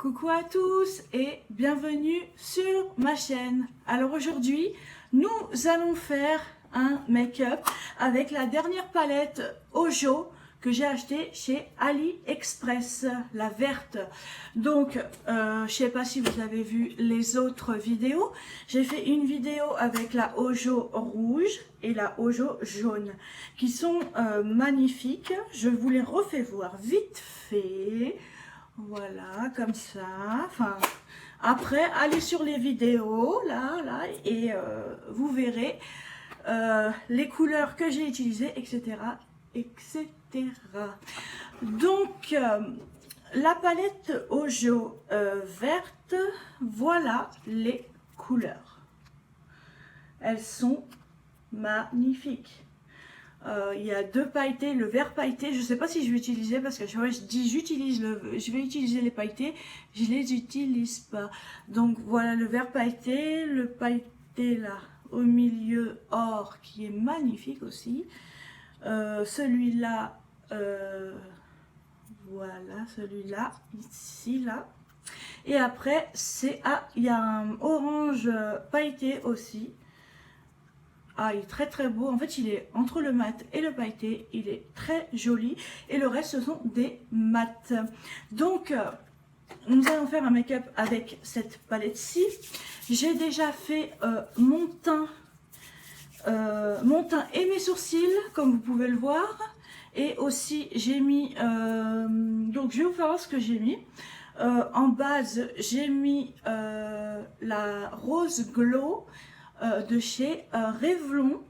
Coucou à tous et bienvenue sur ma chaîne. Alors aujourd'hui, nous allons faire un make-up avec la dernière palette Ojo que j'ai acheté chez AliExpress, la verte. Donc, je sais pas si vous avez vu les autres vidéos. J'ai fait une vidéo avec la Ojo rouge et la Ojo jaune qui sont magnifiques. Je vous les refais voir vite fait. Voilà, comme ça. Enfin, après, allez sur les vidéos, là, et vous verrez les couleurs que j'ai utilisées, etc., etc. Donc, la palette Ojo verte, voilà les couleurs. Elles sont magnifiques. Il y a deux pailletés, le vert pailleté, je ne sais pas si je vais utiliser parce que je dis je vais utiliser les pailletés, je les utilise pas. Donc voilà le vert pailleté, le pailleté là au milieu or qui est magnifique aussi. Celui-là, voilà, celui-là, ici, là. Et après, il y a un orange pailleté aussi. Ah, il est très très beau. En fait, il est entre le mat et le pailleté. Il est très joli. Et le reste, ce sont des mats. Donc, nous allons faire un make-up avec cette palette-ci. J'ai déjà fait mon teint et mes sourcils, comme vous pouvez le voir. Et aussi, j'ai mis... donc, je vais vous faire voir ce que j'ai mis. En base, j'ai mis la Rose Glow de chez Revlon.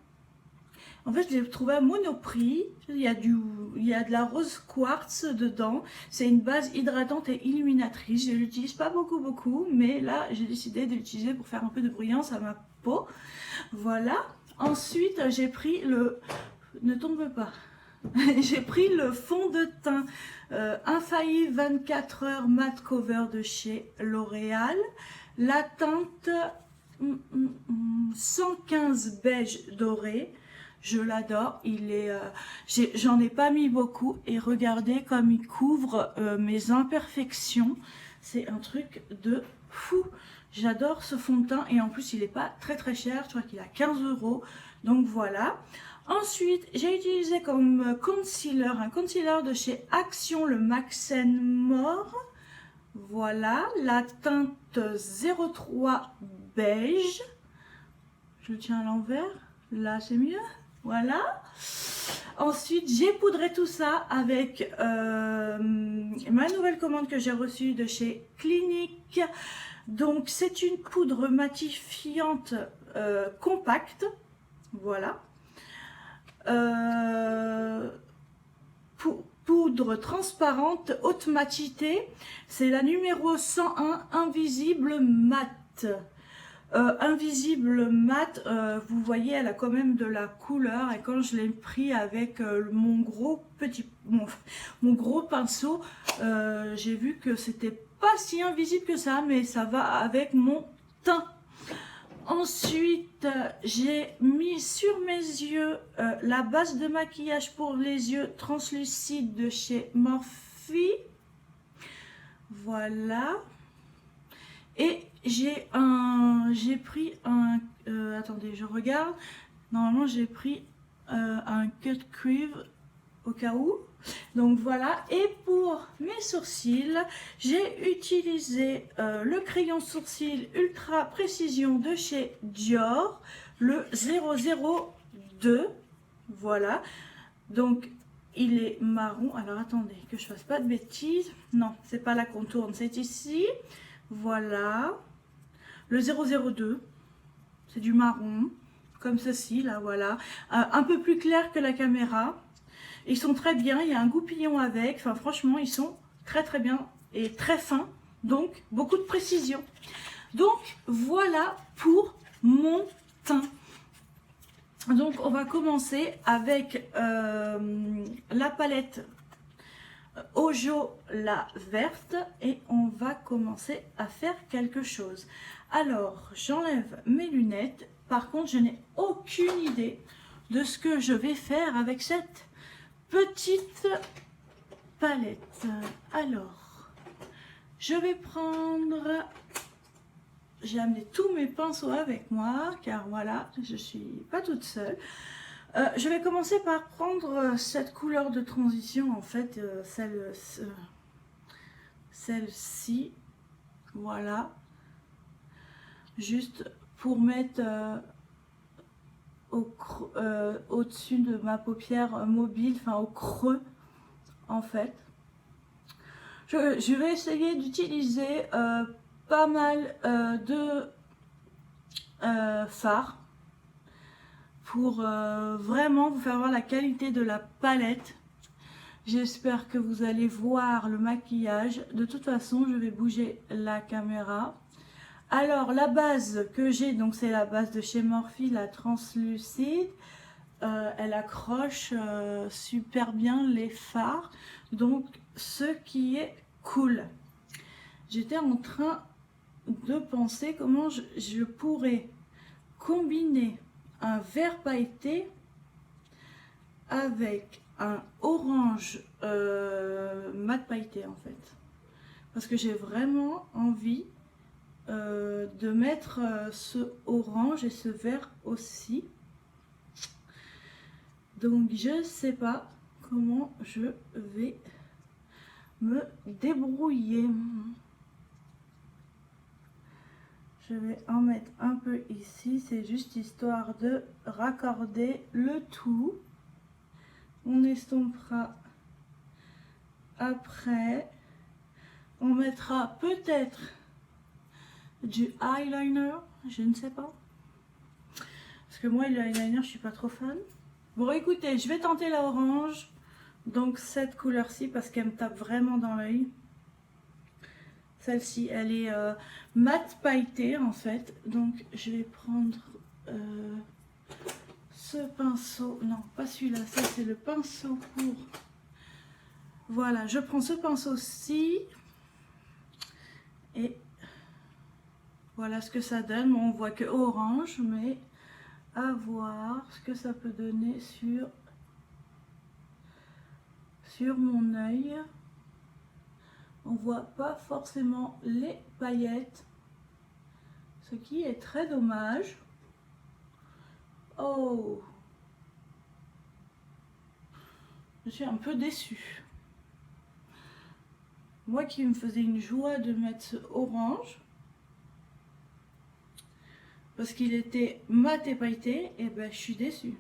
En fait, je l'ai trouvé à Monoprix. Il y a de la rose quartz dedans. C'est une base hydratante et illuminatrice. Je ne l'utilise pas beaucoup, mais là, j'ai décidé de l'utiliser pour faire un peu de brillance à ma peau. Voilà. Ensuite, j'ai pris le... Ne tombe pas. J'ai pris le fond de teint Infaillible 24 heures matte cover de chez L'Oréal. La teinte 115 beige doré. Je l'adore. J'en ai pas mis beaucoup et regardez comme il couvre mes imperfections. C'est un truc de fou. J'adore ce fond de teint et en plus il n'est pas très cher. Je crois qu'il a 15 €. Donc voilà. Ensuite, j'ai utilisé comme concealer un concealer de chez Action, le Maxen More. Voilà, la teinte 03 beige. Je le tiens à l'envers. Là, c'est mieux. Voilà. Ensuite, j'ai poudré tout ça avec ma nouvelle commande que j'ai reçue de chez Clinique. Donc, c'est une poudre matifiante compacte. Voilà. Poudre transparente haute matité, c'est la numéro 101 invisible mat. Invisible mat, vous voyez, elle a quand même de la couleur et quand je l'ai pris avec mon gros pinceau, j'ai vu que c'était pas si invisible que ça, mais ça va avec mon teint. Ensuite, j'ai mis sur mes yeux la base de maquillage pour les yeux translucides de chez Morphe. Voilà. Et j'ai pris un... attendez, je regarde. Normalement, j'ai pris un cut crease au cas où. Donc voilà, et pour mes sourcils, j'ai utilisé le crayon sourcil Ultra Précision de chez Dior, le 002. Voilà, donc il est marron. Alors attendez, que je fasse pas de bêtises. Non, c'est pas la contourne, c'est ici. Voilà, le 002, c'est du marron, comme ceci, là, voilà. Un peu plus clair que la caméra. Ils sont très bien, il y a un goupillon avec, enfin franchement ils sont très bien et très fins, donc beaucoup de précision. Donc voilà pour mon teint. Donc on va commencer avec la palette Ojo la verte et on va commencer à faire quelque chose. Alors j'enlève mes lunettes, par contre je n'ai aucune idée de ce que je vais faire avec cette petite palette. Alors, Je vais prendre... J'ai amené tous mes pinceaux avec moi, car voilà, je suis pas toute seule. Je vais commencer par prendre cette couleur de transition, en fait, celle-ci, voilà. Juste pour mettre au-dessus de ma paupière mobile, enfin au creux, en fait. Je vais essayer d'utiliser pas mal de fard pour vraiment vous faire voir la qualité de la palette. J'espère que vous allez voir le maquillage. De toute façon, je vais bouger la caméra. Alors, la base que j'ai, donc c'est la base de chez Morphe, la translucide. Elle accroche super bien les fards, donc ce qui est cool. J'étais en train de penser comment je pourrais combiner un vert pailleté avec un orange mat pailleté en fait, parce que j'ai vraiment envie de mettre ce orange et ce vert aussi. Donc je sais pas comment je vais me débrouiller. Je vais en mettre un peu ici, c'est juste histoire de raccorder le tout. On estompera après. On mettra peut-être du eyeliner, je ne sais pas. Parce que moi, le eyeliner, je suis pas trop fan. Bon, écoutez, je vais tenter la orange. Donc, cette couleur-ci, parce qu'elle me tape vraiment dans l'œil. Celle-ci, elle est mat pailletée, en fait. Donc, je vais prendre ce pinceau. Non, pas celui-là. Ça, c'est le pinceau pour... Voilà, je prends ce pinceau-ci. Et voilà ce que ça donne. Bon, on voit que orange, mais à voir ce que ça peut donner sur mon œil. On voit pas forcément les paillettes, ce qui est très dommage. Oh, je suis un peu déçue. Moi qui me faisais une joie de mettre ce orange, parce qu'il était mat et pailleté, et ben je suis déçue.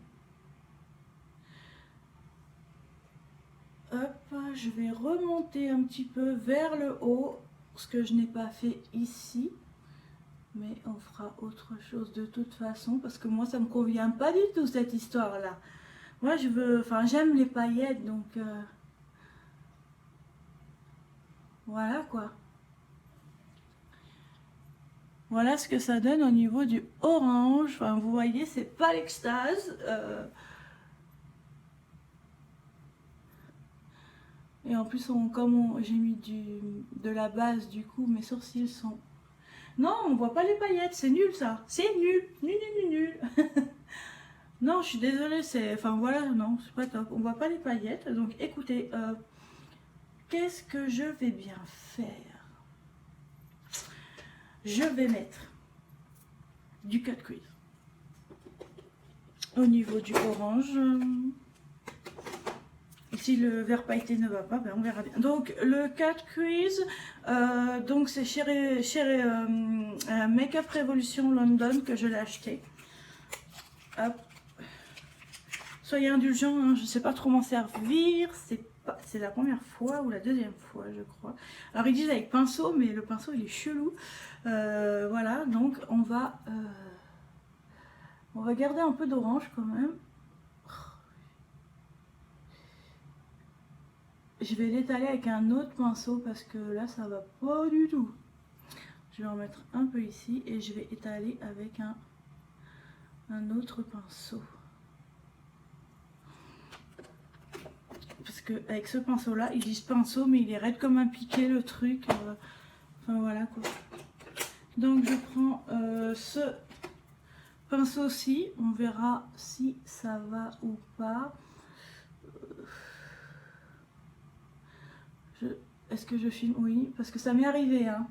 Hop, je vais remonter un petit peu vers le haut, ce que je n'ai pas fait ici. Mais on fera autre chose de toute façon, parce que moi ça me convient pas du tout cette histoire là. Moi je veux, enfin j'aime les paillettes, donc voilà quoi. Voilà ce que ça donne au niveau du orange. Enfin vous voyez, c'est pas l'extase. Et en plus comme j'ai mis de la base, du coup mes sourcils sont... Non, on voit pas les paillettes, c'est nul ça. C'est nul, nul, nul, nul, nul. Non, je suis désolée, c'est... Enfin voilà, non, c'est pas top. On voit pas les paillettes. Donc écoutez, qu'est-ce que je vais bien faire? Je vais mettre du cut crease au niveau du orange. Si le vert pailleté ne va pas, ben on verra bien. Donc le cut crease, donc c'est chez Make Up Revolution London que je l'ai acheté. Hop. Soyez indulgents, hein, je ne sais pas trop m'en servir. C'est la première fois ou la deuxième fois, je crois. Alors ils disent avec pinceau, mais le pinceau il est chelou. Voilà, donc on va garder un peu d'orange quand même. Je vais l'étaler avec un autre pinceau parce que là ça va pas du tout. Je vais en mettre un peu ici et je vais étaler avec un autre pinceau. Parce que avec ce pinceau là, ils disent pinceau mais il est raide comme un piqué le truc. Enfin voilà quoi. Donc je prends ce pinceau-ci, on verra si ça va ou pas. est-ce que je filme? Oui, parce que ça m'est arrivé, hein.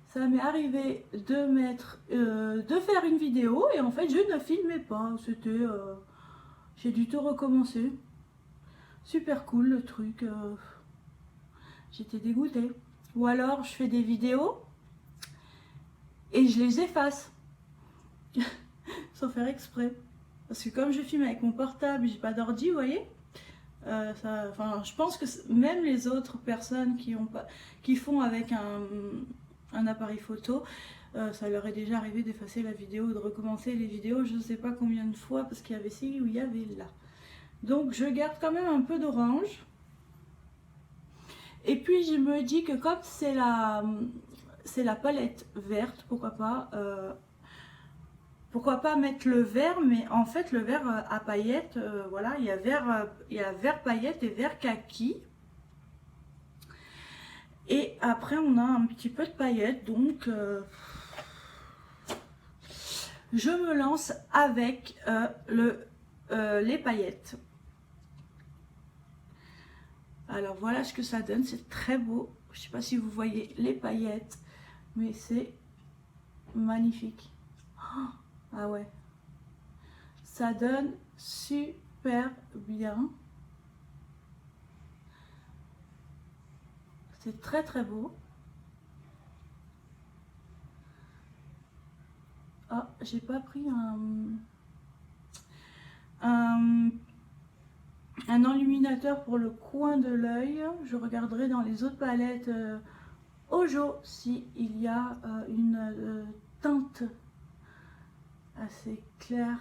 Ça m'est arrivé de mettre, de faire une vidéo et en fait je ne filmais pas. C'était, j'ai dû tout recommencer. Super cool le truc. J'étais dégoûtée. Ou alors je fais des vidéos et je les efface sans faire exprès. Parce que comme je filme avec mon portable, j'ai pas d'ordi, vous voyez. Enfin, je pense que même les autres personnes qui font avec un appareil photo, ça leur est déjà arrivé d'effacer la vidéo ou de recommencer les vidéos, je ne sais pas combien de fois, parce qu'il y avait ci ou il y avait là. Donc je garde quand même un peu d'orange. Et puis je me dis que comme c'est la palette verte, pourquoi pas mettre le vert, mais en fait le vert à paillettes, voilà, il y a vert paillettes et vert kaki. Et après on a un petit peu de paillettes, donc je me lance avec les paillettes. Alors voilà ce que ça donne, c'est très beau. Je ne sais pas si vous voyez les paillettes, mais c'est magnifique. Oh, ah ouais, ça donne super bien. C'est très très beau. Ah, j'ai pas pris un enluminateur pour le coin de l'œil. Je regarderai dans les autres palettes Ojo si il y a une teinte assez claire.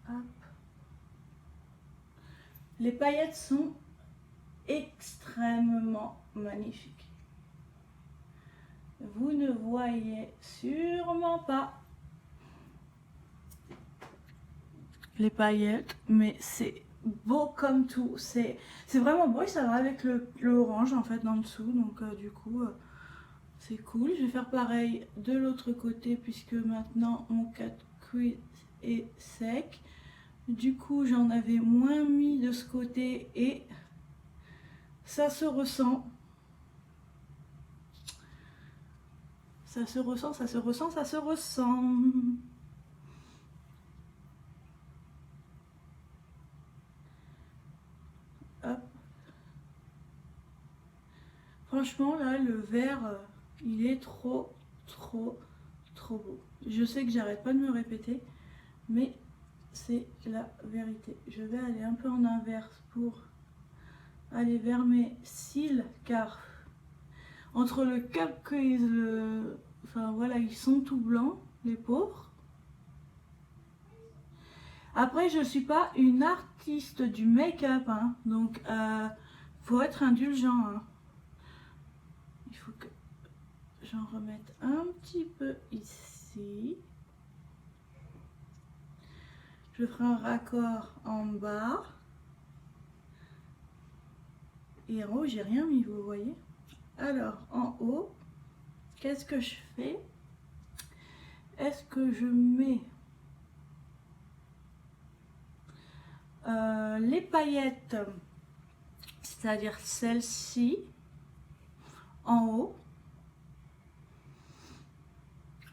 Hop. Les paillettes sont extrêmement magnifiques. Vous ne voyez sûrement pas les paillettes, mais c'est beau comme tout. C'est vraiment beau et ça va avec le orange en fait en dessous. Donc du coup, c'est cool. Je vais faire pareil de l'autre côté puisque maintenant mon cut crease est sec. Du coup, j'en avais moins mis de ce côté et ça se ressent. Ça se ressent, ça se ressent, ça se ressent. Hop. Franchement, là, le vert, il est trop beau. Je sais que j'arrête pas de me répéter, mais c'est la vérité. Je vais aller un peu en inverse pour aller vers mes cils, car entre le cap crease, enfin voilà, ils sont tout blancs, les pauvres. Après, je suis pas une artiste du make-up, hein, donc faut être indulgent. Hein. Il faut que j'en remette un petit peu ici. Je ferai un raccord en bas. Et en haut, j'ai rien mis, vous voyez. Alors, en haut, qu'est-ce que je fais? Est-ce que je mets les paillettes, c'est-à-dire celle-ci, en haut?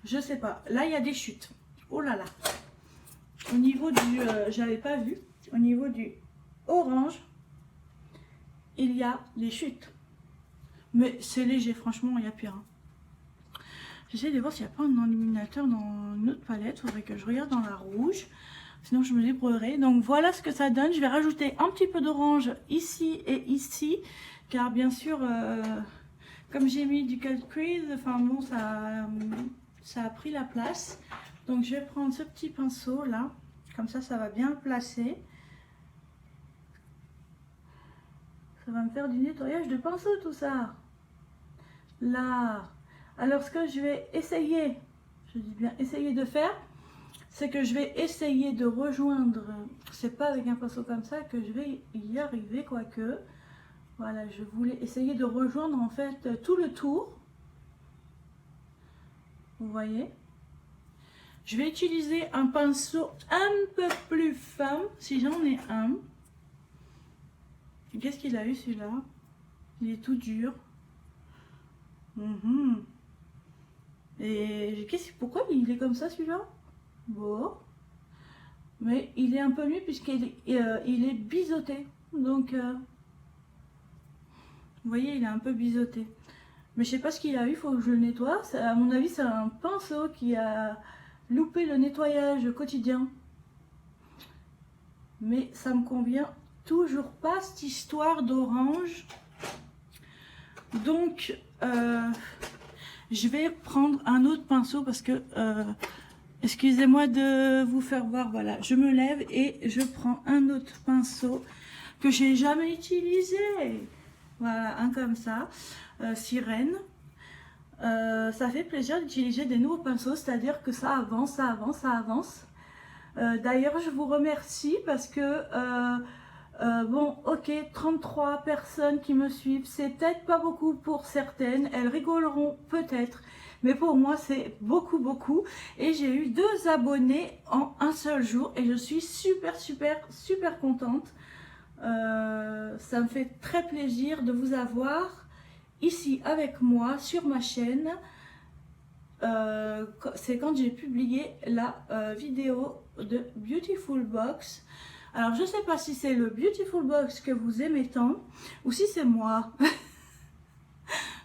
Je sais pas. Là, il y a des chutes. Oh là là. Au niveau du... j'avais pas vu. Au niveau du orange, il y a des chutes. Mais c'est léger, franchement, il y a pire. Hein. J'essaie de voir s'il n'y a pas un enluminateur dans une autre palette. Il faudrait que je regarde dans la rouge. Sinon, je me débrouillerai. Donc, voilà ce que ça donne. Je vais rajouter un petit peu d'orange ici et ici. Car, bien sûr, comme j'ai mis du cut crease, enfin bon, ça a pris la place. Donc, je vais prendre ce petit pinceau là. Comme ça va bien le placer. Ça va me faire du nettoyage de pinceau, tout ça. Là. Alors, ce que je vais essayer, je dis bien essayer de faire, c'est que je vais essayer de rejoindre, c'est pas avec un pinceau comme ça que je vais y arriver, quoique. Voilà, je voulais essayer de rejoindre en fait tout le tour. Vous voyez? Je vais utiliser un pinceau un peu plus fin, si j'en ai un. Qu'est-ce qu'il a eu celui-là? Il est tout dur. Mhm. Et pourquoi il est comme ça celui-là? Bon. Mais il est un peu mieux puisqu'il il est biseauté. Donc, vous voyez, il est un peu biseauté. Mais je sais pas ce qu'il a eu, il faut que je le nettoie. À mon avis, c'est un pinceau qui a loupé le nettoyage quotidien. Mais ça me convient toujours pas, cette histoire d'orange. Donc, je vais prendre un autre pinceau parce que, excusez-moi de vous faire voir, voilà, je me lève et je prends un autre pinceau que j'ai jamais utilisé. Voilà, un comme ça, sirène. Ça fait plaisir d'utiliser des nouveaux pinceaux, c'est-à-dire que ça avance, ça avance, ça avance. D'ailleurs, je vous remercie parce que, bon, ok, 33 personnes qui me suivent, c'est peut-être pas beaucoup pour certaines, elles rigoleront peut-être, mais pour moi, c'est beaucoup, beaucoup. Et j'ai eu 2 abonnés en un seul jour et je suis super, super, super contente. Ça me fait très plaisir de vous avoir ici avec moi sur ma chaîne. C'est quand j'ai publié la vidéo de Beautiful Box. Alors je sais pas si c'est le Beautiful Box que vous aimez tant ou si c'est moi.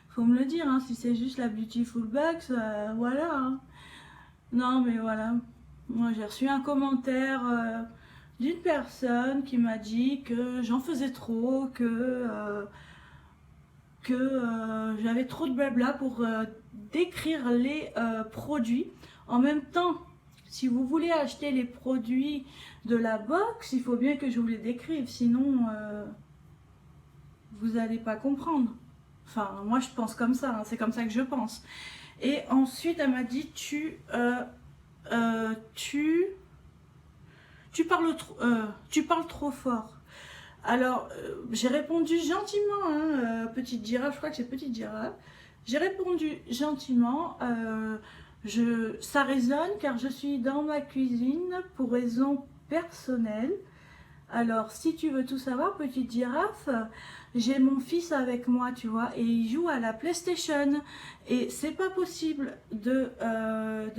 Faut me le dire, hein, si c'est juste la Beautiful Box, voilà. Hein. Non mais voilà, moi j'ai reçu un commentaire d'une personne qui m'a dit que j'en faisais trop, que j'avais trop de blabla pour décrire les produits. En même temps, si vous voulez acheter les produits de la box, il faut bien que je vous les décrive, sinon vous n'allez pas comprendre. Enfin, moi je pense comme ça, hein, c'est comme ça que je pense. Et ensuite, elle m'a dit tu parles trop fort. Alors, j'ai répondu gentiment, hein, petite girafe, je crois que c'est petite girafe. J'ai répondu gentiment, ça résonne car je suis dans ma cuisine pour raison personnelle. Alors, si tu veux tout savoir, petite girafe, j'ai mon fils avec moi, tu vois, et il joue à la PlayStation. Et c'est pas possible de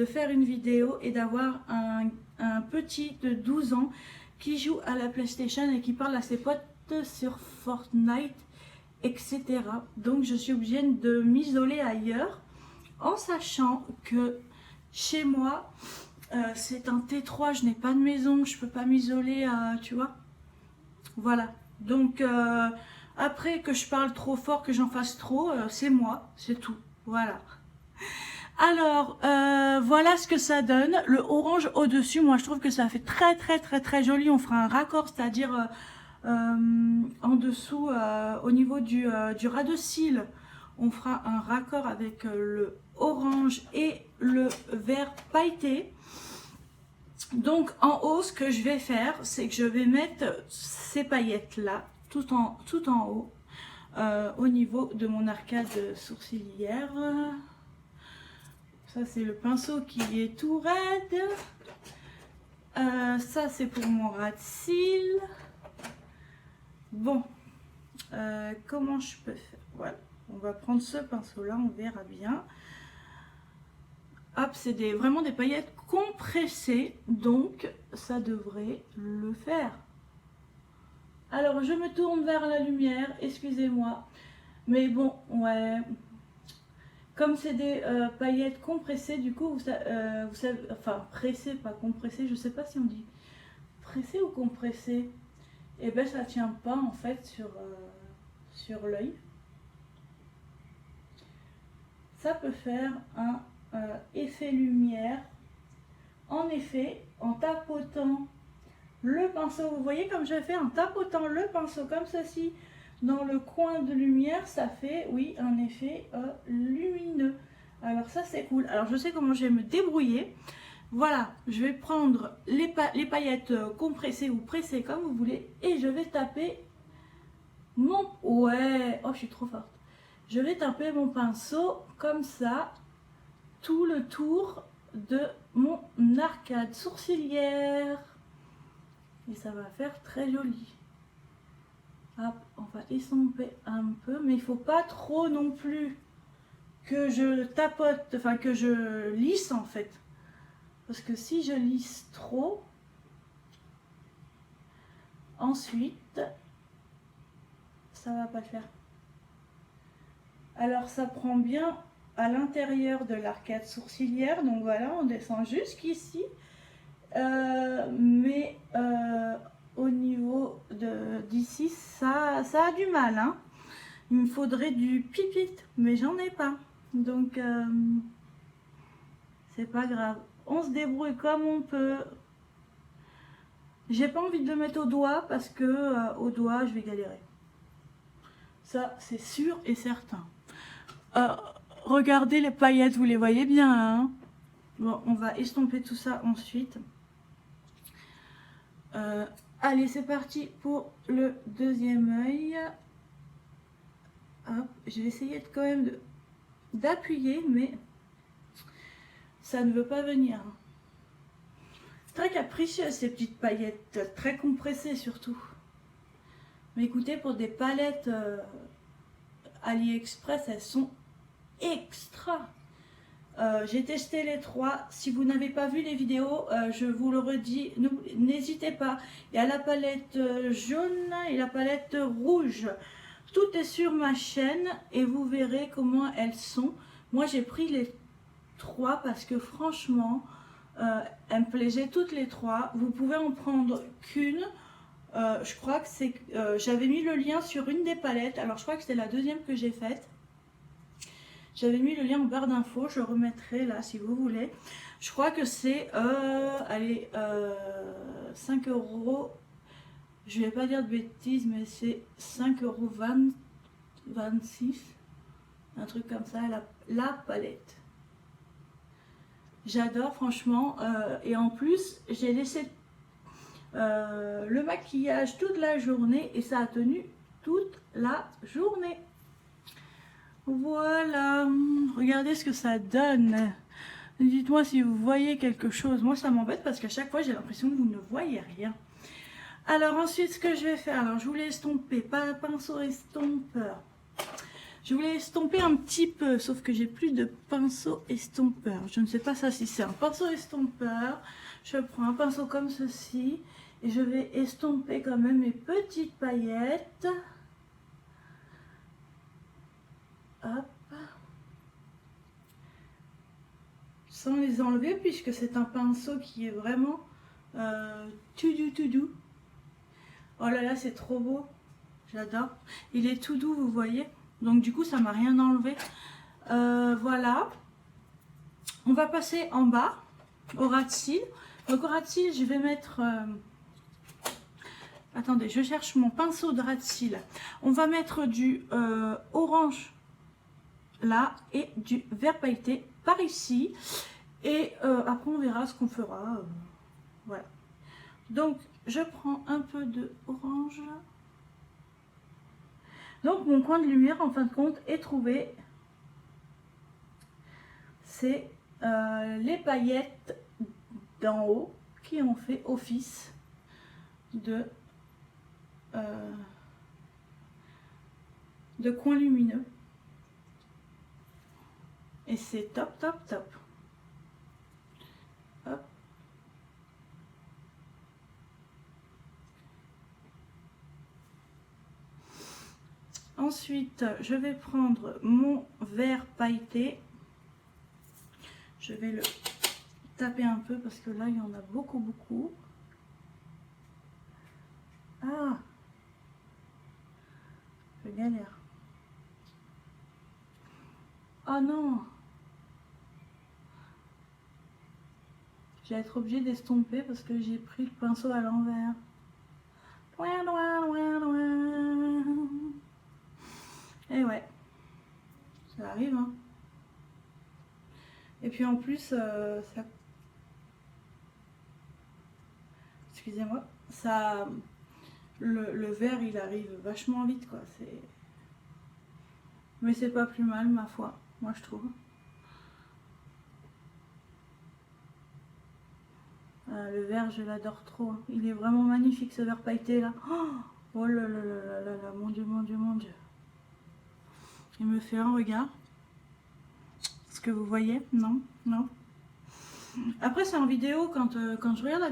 faire une vidéo et d'avoir un petit de 12 ans qui joue à la PlayStation et qui parle à ses potes sur Fortnite, etc. Donc je suis obligée de m'isoler ailleurs en sachant que chez moi, c'est un T3, je n'ai pas de maison, je peux pas m'isoler, tu vois. Voilà. Donc après que je parle trop fort, que j'en fasse trop, c'est moi, c'est tout. Voilà. Alors, voilà ce que ça donne. Le orange au-dessus, moi je trouve que ça fait très très très très joli. On fera un raccord, c'est-à-dire en dessous, au niveau du ras de cils, on fera un raccord avec le orange et le vert pailleté. Donc en haut, ce que je vais faire, c'est que je vais mettre ces paillettes-là, tout en haut, au niveau de mon arcade sourcilière. Ça, c'est le pinceau qui est tout raide. Ça, c'est pour mon ras de cils. Bon, comment je peux faire? Voilà, on va prendre ce pinceau-là, on verra bien. Hop, c'est vraiment des paillettes compressées, donc ça devrait le faire. Alors, je me tourne vers la lumière, excusez-moi. Mais bon, ouais... Comme c'est des paillettes compressées, du coup, vous savez, enfin pressées, pas compressées, je sais pas si on dit pressé ou compressé. Et ben ça tient pas en fait sur l'œil. Ça peut faire un effet lumière. En effet, en tapotant le pinceau, vous voyez comme je fais, en tapotant le pinceau comme ceci, dans le coin de lumière, ça fait, oui, un effet lumineux. Alors ça, c'est cool. Alors, je sais comment je vais me débrouiller. Voilà, je vais prendre les paillettes compressées ou pressées, comme vous voulez, et je vais taper mon... Ouais, oh, je suis trop forte. Je vais taper mon pinceau comme ça, tout le tour de mon arcade sourcilière. Et ça va faire très joli. Hop, on va estomper un peu, mais il faut pas trop non plus que je tapote, enfin que je lisse en fait. Parce que si je lisse trop, ensuite, ça va pas le faire. Alors ça prend bien à l'intérieur de l'arcade sourcilière, donc voilà, on descend jusqu'ici. Mais au niveau d'ici, ça a du mal, hein. Il me faudrait du pipit, mais j'en ai pas. Donc, c'est pas grave. On se débrouille comme on peut. J'ai pas envie de le mettre au doigt parce que au doigt, je vais galérer. Ça, c'est sûr et certain. Regardez les paillettes, vous les voyez bien, hein. Bon, on va estomper tout ça ensuite. Allez, c'est parti pour le deuxième œil. Hop, je vais essayer quand même d'appuyer, mais ça ne veut pas venir. Très capricieuses ces petites paillettes, très compressées surtout. Mais écoutez, pour des palettes AliExpress, elles sont extra. J'ai testé les trois. Si vous n'avez pas vu les vidéos, je vous le redis, n'hésitez pas. Il y a la palette jaune et la palette rouge. Tout est sur ma chaîne et vous verrez comment elles sont. Moi, j'ai pris les trois parce que franchement, elles me plaisaient toutes les trois. Vous pouvez en prendre qu'une. Je crois que c'est... j'avais mis le lien sur une des palettes. Alors, je crois que c'est la deuxième que j'ai faite. J'avais mis le lien en barre d'infos, je remettrai là si vous voulez. Je crois que c'est, allez, 5 euros. Je vais pas dire de bêtises, mais c'est 5,26 €. Un truc comme ça, la palette. J'adore franchement. Et en plus, j'ai laissé le maquillage toute la journée et ça a tenu toute la journée. Voilà, regardez ce que ça donne. Dites-moi si vous voyez quelque chose. Moi, ça m'embête parce qu'à chaque fois, j'ai l'impression que vous ne voyez rien. Alors ensuite, ce que je vais faire, alors je voulais estomper, pas un pinceau estompeur. Je voulais estomper un petit peu, sauf que j'ai plus de pinceau estompeur. Je ne sais pas ça si c'est un pinceau estompeur. Je prends un pinceau comme ceci et je vais estomper quand même mes petites paillettes. Hop. Sans les enlever puisque c'est un pinceau qui est vraiment tout doux. Oh là là, c'est trop beau. J'adore. Il est tout doux, vous voyez. Donc du coup, ça m'a rien enlevé. Voilà. On va passer en bas au ras de cils. Donc au ras de cils, je vais mettre... attendez, je cherche mon pinceau de ras de cils. On va mettre du orange là et du vert pailleté par ici. Et après, on verra ce qu'on fera. Voilà. Donc, je prends un peu de orange. Donc, mon coin de lumière, en fin de compte, est trouvé. C'est les paillettes d'en haut qui ont fait office de coin lumineux. Et c'est top, top, top. Hop. Ensuite, je vais prendre mon vert pailleté. Je vais le taper un peu parce que là, il y en a beaucoup, beaucoup. Ah, je galère. Oh non! Je vais être obligée d'estomper parce que j'ai pris le pinceau à l'envers. Et ouais, ça arrive, hein. Et puis en plus, ça... Excusez-moi, ça... Le vert, il arrive vachement vite, quoi. Mais c'est pas plus mal, ma foi, moi je trouve. Le vert, je l'adore trop. Il est vraiment magnifique, ce vert pailleté, là. Oh, Oh là là là là là là, mon Dieu, mon Dieu, mon Dieu. Il me fait un regard. Est-ce que vous voyez? Non, non. Après, c'est en vidéo, quand je regarde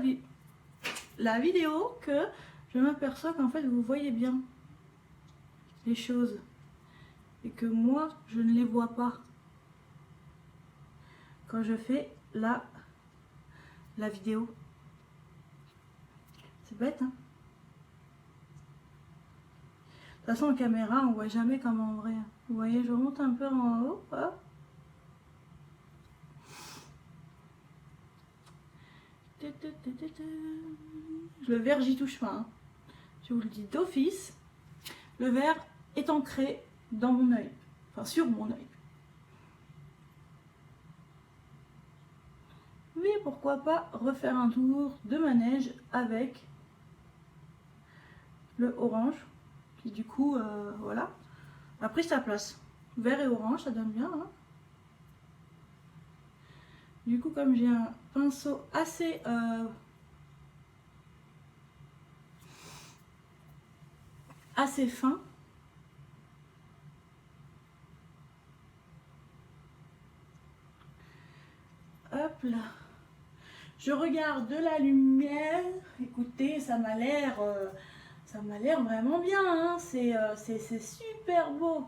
la vidéo, que je m'aperçois qu'en fait, vous voyez bien les choses. Et que moi, je ne les vois pas. Quand je fais la vidéo. C'est bête, hein? De toute façon, en caméra, on voit jamais comme en vrai. Vous voyez, je remonte un peu en haut. Hop. Le verre, j'y touche pas. Hein. Je vous le dis d'office. Le verre est ancré dans mon œil. Enfin, sur mon œil. Oui, pourquoi pas refaire un tour de manège avec le orange. Qui du coup, voilà, a pris sa place. Vert et orange, ça donne bien. Hein. Du coup, comme j'ai un pinceau assez fin, hop là, je regarde de la lumière. Écoutez, ça m'a l'air vraiment bien. Hein. C'est super beau.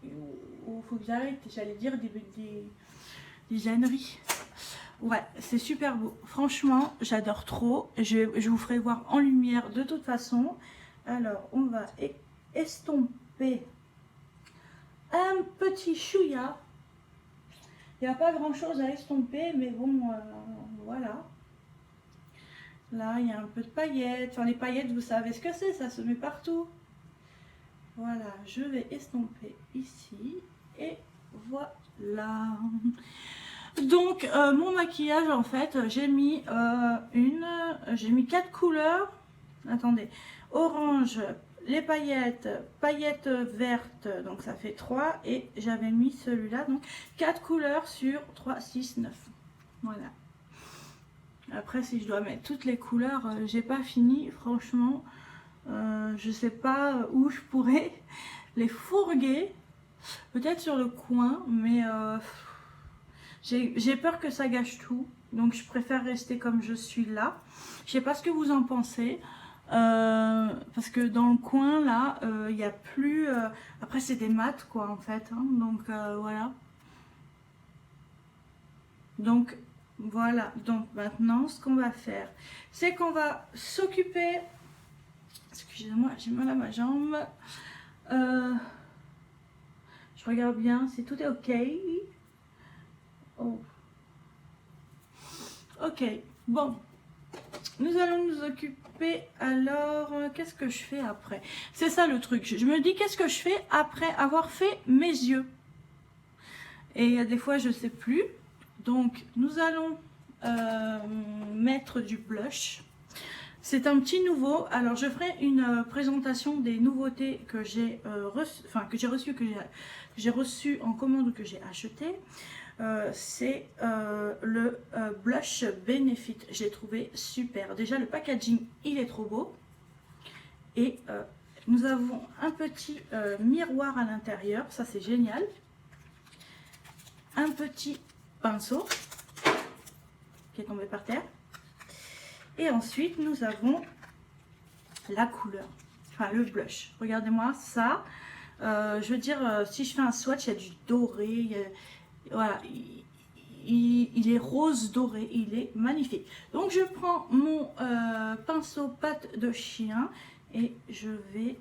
Il faut que j'arrête. J'allais dire des gêneries. Ouais, c'est super beau. Franchement, j'adore trop. Je vous ferai voir en lumière de toute façon. Alors, on va estomper un petit chouïa. Il n'y a pas grand chose à estomper, mais bon, voilà. Là, il y a un peu de paillettes. Enfin, les paillettes, vous savez ce que c'est, ça se met partout. Voilà, je vais estomper ici. Et voilà. Donc, mon maquillage, en fait, j'ai mis 4 couleurs. Attendez, orange, les paillettes vertes, donc ça fait 3. Et j'avais mis celui-là, donc 4 couleurs sur 3, 6, 9. Voilà. Après, si je dois mettre toutes les couleurs, j'ai pas fini, franchement. Je sais pas où je pourrais les fourguer. Peut-être sur le coin, mais j'ai peur que ça gâche tout. Donc je préfère rester comme je suis là. Je sais pas ce que vous en pensez. Parce que dans le coin là, il n'y a plus... après c'est des maths quoi en fait. Hein, donc voilà. Donc voilà. Donc maintenant ce qu'on va faire, c'est qu'on va s'occuper... Excusez-moi, j'ai mal à ma jambe. Je regarde bien si tout est ok. Oh. Ok, bon. Nous allons nous occuper alors. Qu'est-ce que je fais après? C'est ça le truc. Je me dis qu'est-ce que je fais après avoir fait mes yeux. Et il y a des fois je ne sais plus. Donc nous allons mettre du blush. C'est un petit nouveau. Alors je ferai une présentation des nouveautés que j'ai reçues en commande ou que j'ai acheté. C'est le blush Benefit. J'ai trouvé super. Déjà le packaging il est trop beau. Et nous avons un petit miroir à l'intérieur. Ça c'est génial. Un petit pinceau qui est tombé par terre. Et ensuite, nous avons la couleur, enfin le blush. Regardez-moi ça. Je veux dire, si je fais un swatch, il y a du doré. Voilà, il est rose doré. Il est magnifique. Donc, je prends mon pinceau patte de chien et je vais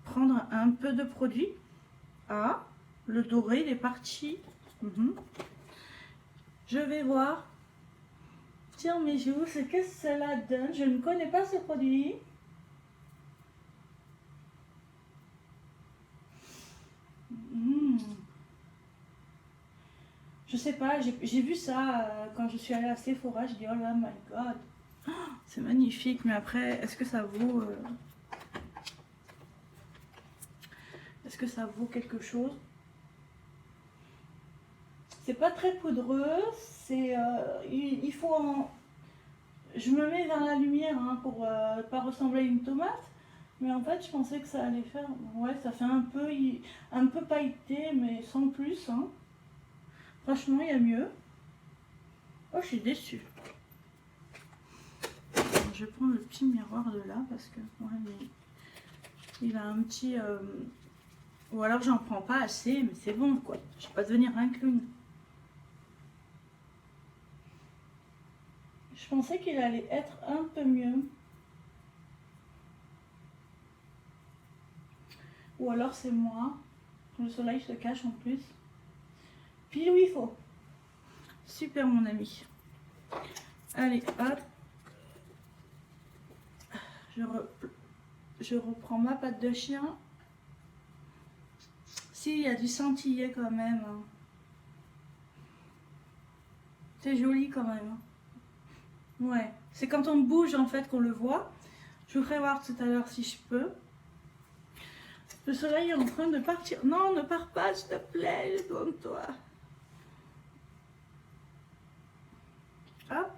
prendre un peu de produit. Ah, le doré, il est parti. Je vais voir. Tiens mes joues, ce que cela donne. Je ne connais pas ce produit. Je sais pas, j'ai vu ça quand je suis allée à Sephora. Je dis oh là my god, oh, c'est magnifique. Mais après, est-ce que ça vaut quelque chose? C'est pas très poudreux. C'est il faut en... Je me mets vers la lumière hein, pour pas ressembler à une tomate. Mais en fait, je pensais que ça allait faire... Ouais, ça fait un peu pailleté, mais sans plus. Hein. Franchement, il y a mieux. Oh, je suis déçue. Alors, je vais prendre le petit miroir de là, parce que... Ouais, il a un petit... Ou alors, j'en prends pas assez, mais c'est bon, quoi. Je vais pas devenir un clown. Je pensais qu'il allait être un peu mieux. Ou alors c'est moi. Le soleil se cache en plus. Pile où il faut. Super mon ami. Allez, hop. Je reprends ma pâte de chien. Si, il y a du scintillé quand même. C'est joli quand même. Ouais. C'est quand on bouge en fait qu'on le voit. Je vous ferai voir tout à l'heure si je peux. Le soleil est en train de partir. Non, ne pars pas, s'il te plaît, je demande toi. Hop.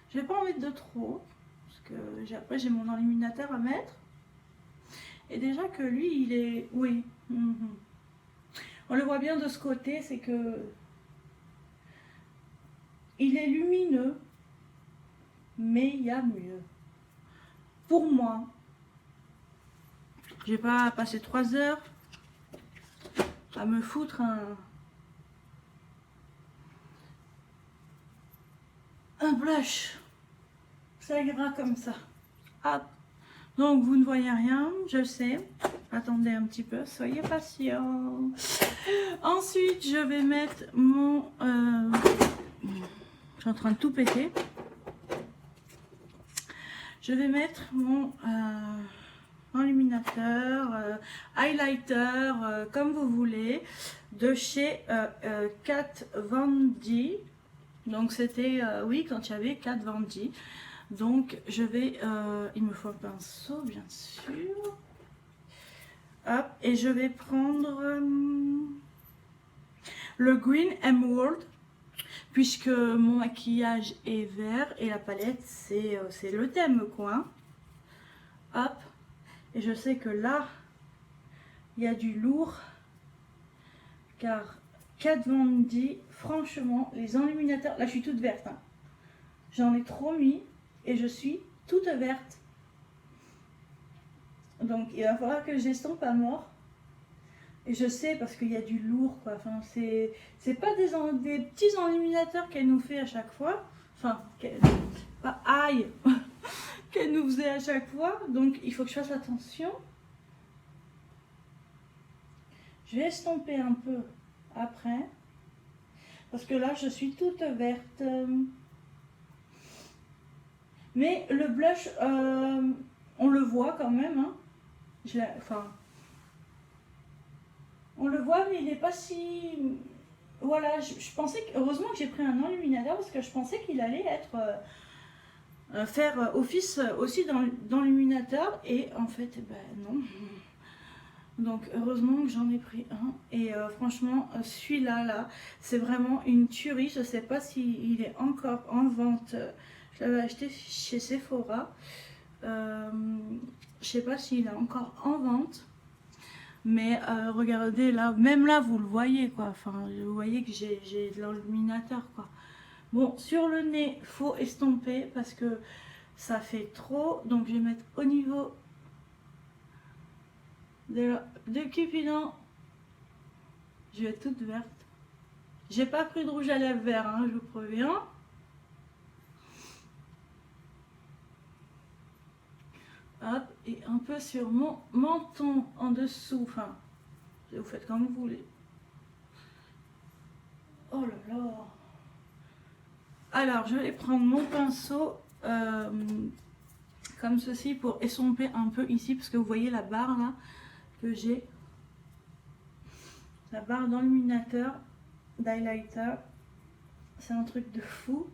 Je vais pas en mettre de trop. Parce que après, j'ai mon enluminateur à mettre. Et déjà que lui, il est... Oui. On le voit bien de ce côté, c'est que... Il est lumineux. Mais il y a mieux. Pour moi. Je vais pas passer 3 heures à me foutre un blush. Ça ira comme ça. Hop. Donc vous ne voyez rien, je sais. Attendez un petit peu, soyez patient. Ensuite, je vais mettre mon... je suis en train de tout péter. Je vais mettre mon enluminateur, highlighter, comme vous voulez, de chez Kat Von D. Donc c'était, oui, quand il y avait Kat Von D. Donc je vais, il me faut un pinceau bien sûr. Hop, et je vais prendre le Green Emerald. Puisque mon maquillage est vert et la palette c'est le thème quoi. Hop. Et je sais que là, il y a du lourd. Car Kat Von D, franchement, les enluminateurs... Là, je suis toute verte. Hein. J'en ai trop mis et je suis toute verte. Donc, il va falloir que j'estompe à mort. Et je sais parce qu'il y a du lourd quoi. Enfin, c'est pas des petits enluminateurs qu'elle nous fait à chaque fois. Enfin, pas aïe qu'elle nous faisait à chaque fois. Donc, il faut que je fasse attention. Je vais estomper un peu après. Parce que là, je suis toute verte. Mais le blush, on le voit quand même. Hein. On le voit, mais il n'est pas si... Voilà, je pensais que... Heureusement que j'ai pris un enluminateur parce que je pensais qu'il allait être... faire office aussi d'enluminateur. Et en fait, ben non. Donc heureusement que j'en ai pris un. Et franchement, celui-là, là, c'est vraiment une tuerie. Je ne sais pas s'il est encore en vente. Je l'avais acheté chez Sephora. Je ne sais pas s'il est encore en vente. Mais regardez là, même là vous le voyez quoi, enfin vous voyez que j'ai de l'enluminateur quoi. Bon, sur le nez, faut estomper parce que ça fait trop. Donc je vais mettre au niveau de Cupidon. Je vais être toute verte. J'ai pas pris de rouge à lèvres vert, hein, je vous préviens. Hop, et un peu sur mon menton en dessous, enfin, vous faites comme vous voulez. Oh là là. Alors, je vais prendre mon pinceau comme ceci pour estomper un peu ici, parce que vous voyez la barre là que j'ai. La barre d'enluminateur, d'highlighter. C'est un truc de fou.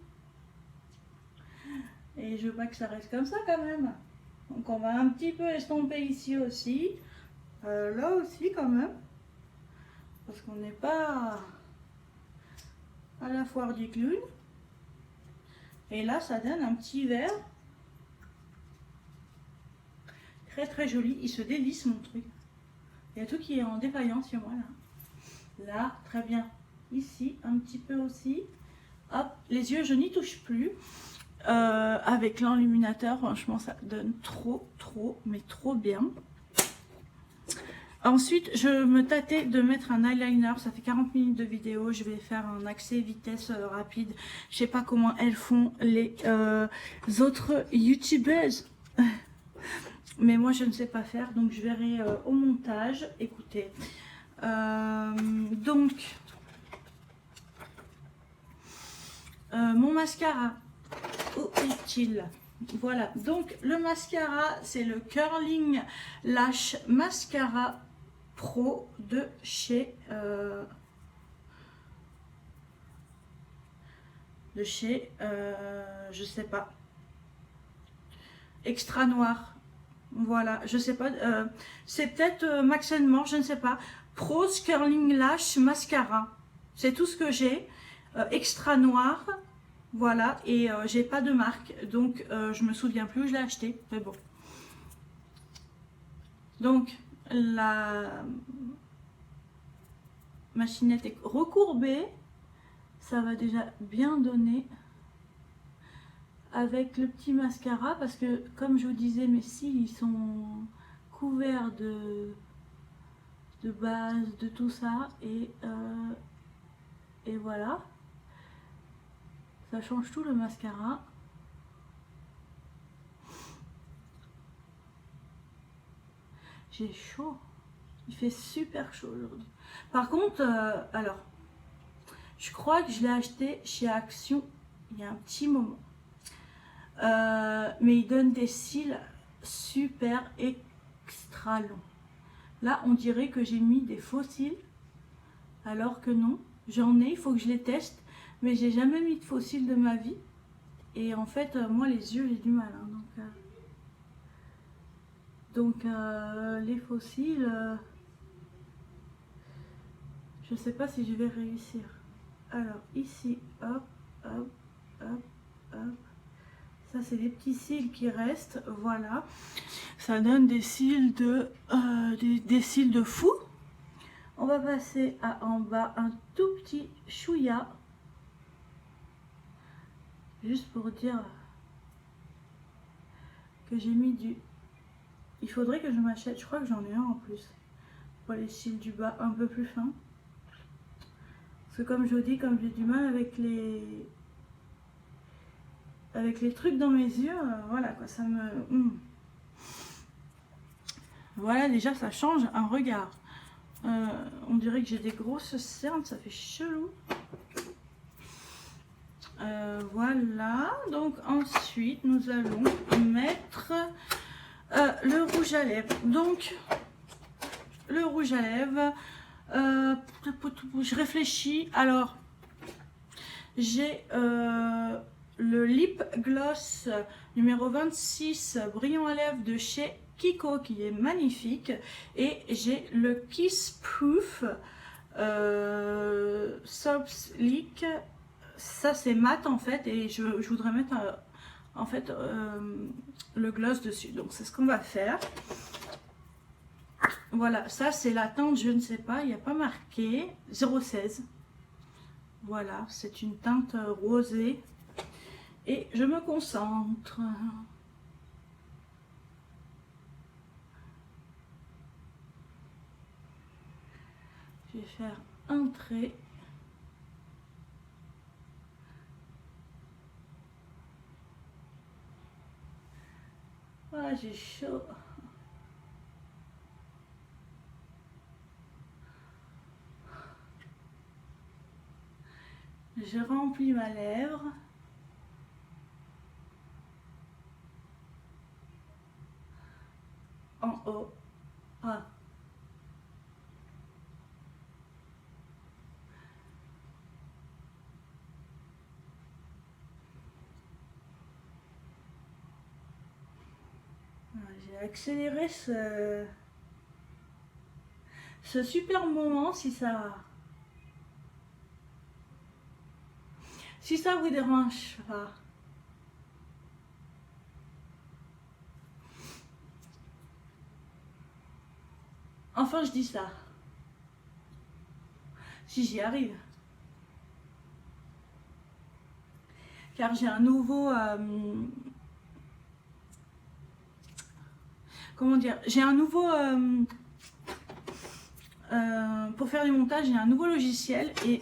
Et je veux pas que ça reste comme ça quand même. Donc on va un petit peu estomper ici aussi. Là aussi quand même. Parce qu'on n'est pas à la foire du clown. Et là ça donne un petit vert. Très très joli. Il se dévisse mon truc. Il y a tout qui est en défaillance chez moi là. Là, très bien. Ici, un petit peu aussi. Hop, les yeux, je n'y touche plus. Avec l'enluminateur, franchement, ça donne trop, mais trop bien. Ensuite, je me tâtais de mettre un eyeliner. Ça fait 40 minutes de vidéo. Je vais faire un accès vitesse rapide. Je sais pas comment elles font les autres youtubeuses. Mais moi, je ne sais pas faire. Donc, je verrai au montage. Écoutez. Mon mascara. Où est-il? Voilà, donc le mascara, c'est le Curling Lash Mascara Pro de chez je sais pas, Extra Noir. Voilà, je sais pas, c'est peut-être Max & More, je ne sais pas. Pro Curling Lash Mascara, c'est tout ce que j'ai. Extra Noir. Voilà, et j'ai pas de marque, donc je me souviens plus où je l'ai acheté, mais bon. Donc, la machinette est recourbée, ça va déjà bien donner avec le petit mascara, parce que comme je vous disais, mes cils ils sont couverts de base, de tout ça, et voilà. Ça change tout le mascara. J'ai chaud. Il fait super chaud aujourd'hui. Par contre, alors, je crois que je l'ai acheté chez Action il y a un petit moment. Mais il donne des cils super extra longs. Là, on dirait que j'ai mis des faux cils. Alors que non, j'en ai, il faut que je les teste. Mais j'ai jamais mis de faux cils de ma vie. Et en fait, moi, les yeux, j'ai du mal. Hein, donc les faux cils, je sais pas si je vais réussir. Alors, ici, hop, hop, hop, hop. Ça, c'est les petits cils qui restent. Voilà. Ça donne des cils des cils de fou. On va passer à en bas un tout petit chouïa. Juste pour dire que j'ai mis du... Il faudrait que je m'achète, je crois que j'en ai un en plus. Pour les cils du bas un peu plus fins. Parce que comme je vous dis, comme j'ai du mal avec les trucs dans mes yeux, voilà quoi, ça me... Voilà, déjà ça change un regard. On dirait que j'ai des grosses cernes, ça fait chelou. Voilà, donc ensuite nous allons mettre le rouge à lèvres. Donc le rouge à lèvres, je réfléchis. Alors j'ai le lip gloss numéro 26 brillant à lèvres de chez Kiko qui est magnifique, et j'ai le Kiss Proof Soft Leak. Ça c'est mat en fait, et je voudrais mettre en fait le gloss dessus, donc c'est ce qu'on va faire. Voilà, ça c'est la teinte, je ne sais pas, il n'y a pas marqué, 0,16. Voilà, c'est une teinte rosée, et je me concentre. Je vais faire un trait. Ah, j'ai chaud. Je remplis ma lèvre. En haut. Ah. J'ai accéléré ce super moment, si ça vous dérange pas. Enfin, je dis ça. Si j'y arrive. Car j'ai un nouveau... comment dire? J'ai un nouveau... pour faire du montage, j'ai un nouveau logiciel et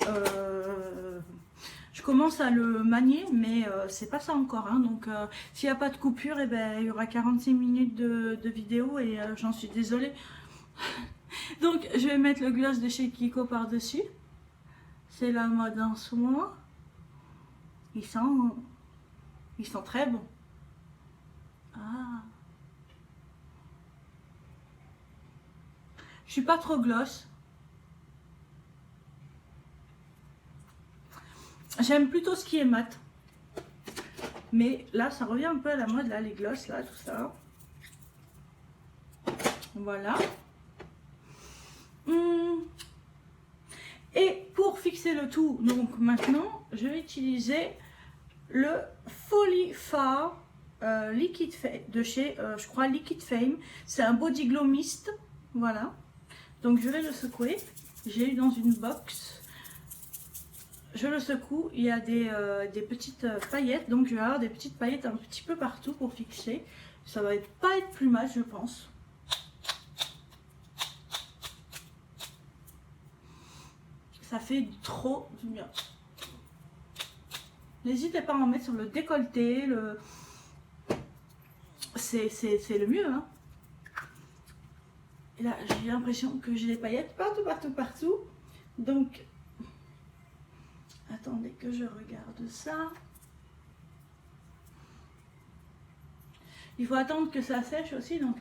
je commence à le manier, mais c'est pas ça encore. Hein, donc, s'il n'y a pas de coupure, eh ben, il y aura 46 minutes de vidéo et j'en suis désolée. Donc, je vais mettre le gloss de chez Kiko par-dessus. C'est la mode en ce moment. Ils sont très bons. Ah. Je suis pas trop gloss. J'aime plutôt ce qui est mat. Mais là, ça revient un peu à la mode, là, les gloss, là, tout ça. Voilà. Et pour fixer le tout, donc maintenant, je vais utiliser le Fully Far Liquid Fame de chez, je crois, Liquid Fame. C'est un body glow mist. Voilà. Donc je vais le secouer. J'ai eu dans une box. Je le secoue. Il y a des petites paillettes. Donc je vais avoir des petites paillettes un petit peu partout pour fixer. Ça va pas être plus mal, je pense. Ça fait trop du bien. N'hésitez pas à en mettre sur le décolleté. C'est le mieux. Hein. Et là, j'ai l'impression que j'ai des paillettes partout. Donc, attendez que je regarde ça. Il faut attendre que ça sèche aussi. Donc,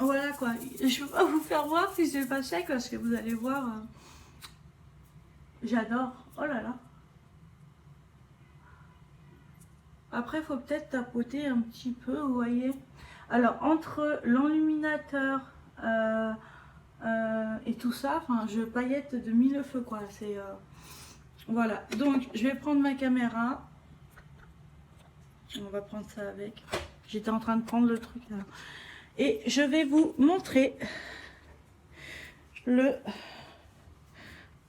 voilà quoi. Je ne peux pas vous faire voir si c'est pas sec parce que vous allez voir. J'adore. Oh là là. Après, il faut peut-être tapoter un petit peu, vous voyez. Alors, entre l'enluminateur et tout ça, enfin, je paillette de mille feux, quoi. C'est voilà. Donc, je vais prendre ma caméra. On va prendre ça avec. J'étais en train de prendre le truc là. Et je vais vous montrer le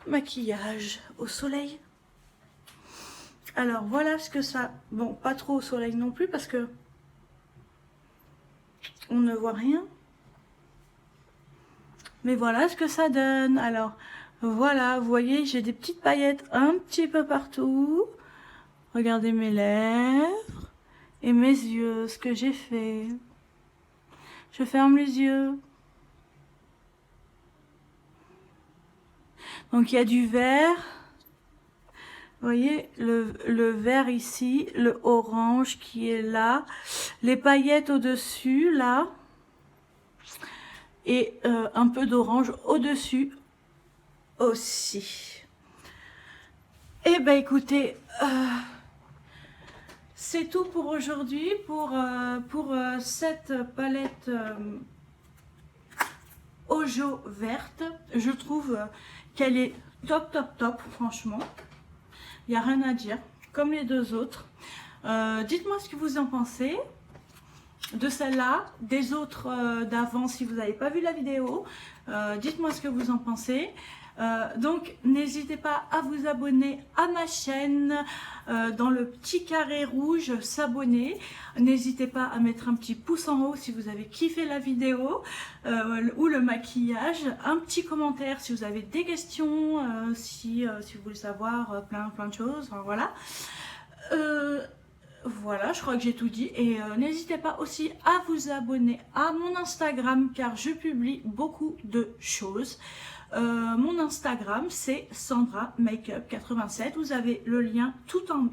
maquillage au soleil. Alors voilà ce que ça... Bon, pas trop au soleil non plus parce que on ne voit rien. Mais voilà ce que ça donne. Alors voilà, vous voyez, j'ai des petites paillettes un petit peu partout. Regardez mes lèvres et mes yeux, ce que j'ai fait. Je ferme les yeux. Donc il y a du vert. Vous voyez le vert ici, le orange qui est là, les paillettes au-dessus là, et un peu d'orange au-dessus aussi. Et ben écoutez, c'est tout pour aujourd'hui, pour cette palette Ojo verte. Je trouve qu'elle est top, franchement. Il n'y a rien à dire, comme les deux autres. Dites-moi ce que vous en pensez de celle-là, des autres d'avant si vous n'avez pas vu la vidéo. Dites-moi ce que vous en pensez. Donc n'hésitez pas à vous abonner à ma chaîne dans le petit carré rouge, s'abonner. N'hésitez pas à mettre un petit pouce en haut si vous avez kiffé la vidéo ou le maquillage. Un petit commentaire si vous avez des questions, si vous voulez savoir plein de choses. Enfin, voilà. Voilà, je crois que j'ai tout dit. Et n'hésitez pas aussi à vous abonner à mon Instagram car je publie beaucoup de choses. Mon Instagram c'est Sandra Makeup 87. Vous avez le lien tout en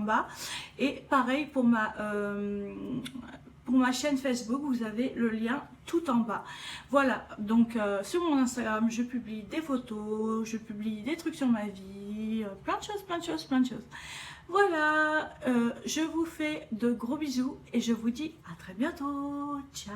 bas. Et pareil pour ma chaîne Facebook, vous avez le lien tout en bas. Voilà, donc sur mon Instagram, je publie des photos, je publie des trucs sur ma vie, plein de choses. Voilà, je vous fais de gros bisous et je vous dis à très bientôt. Ciao.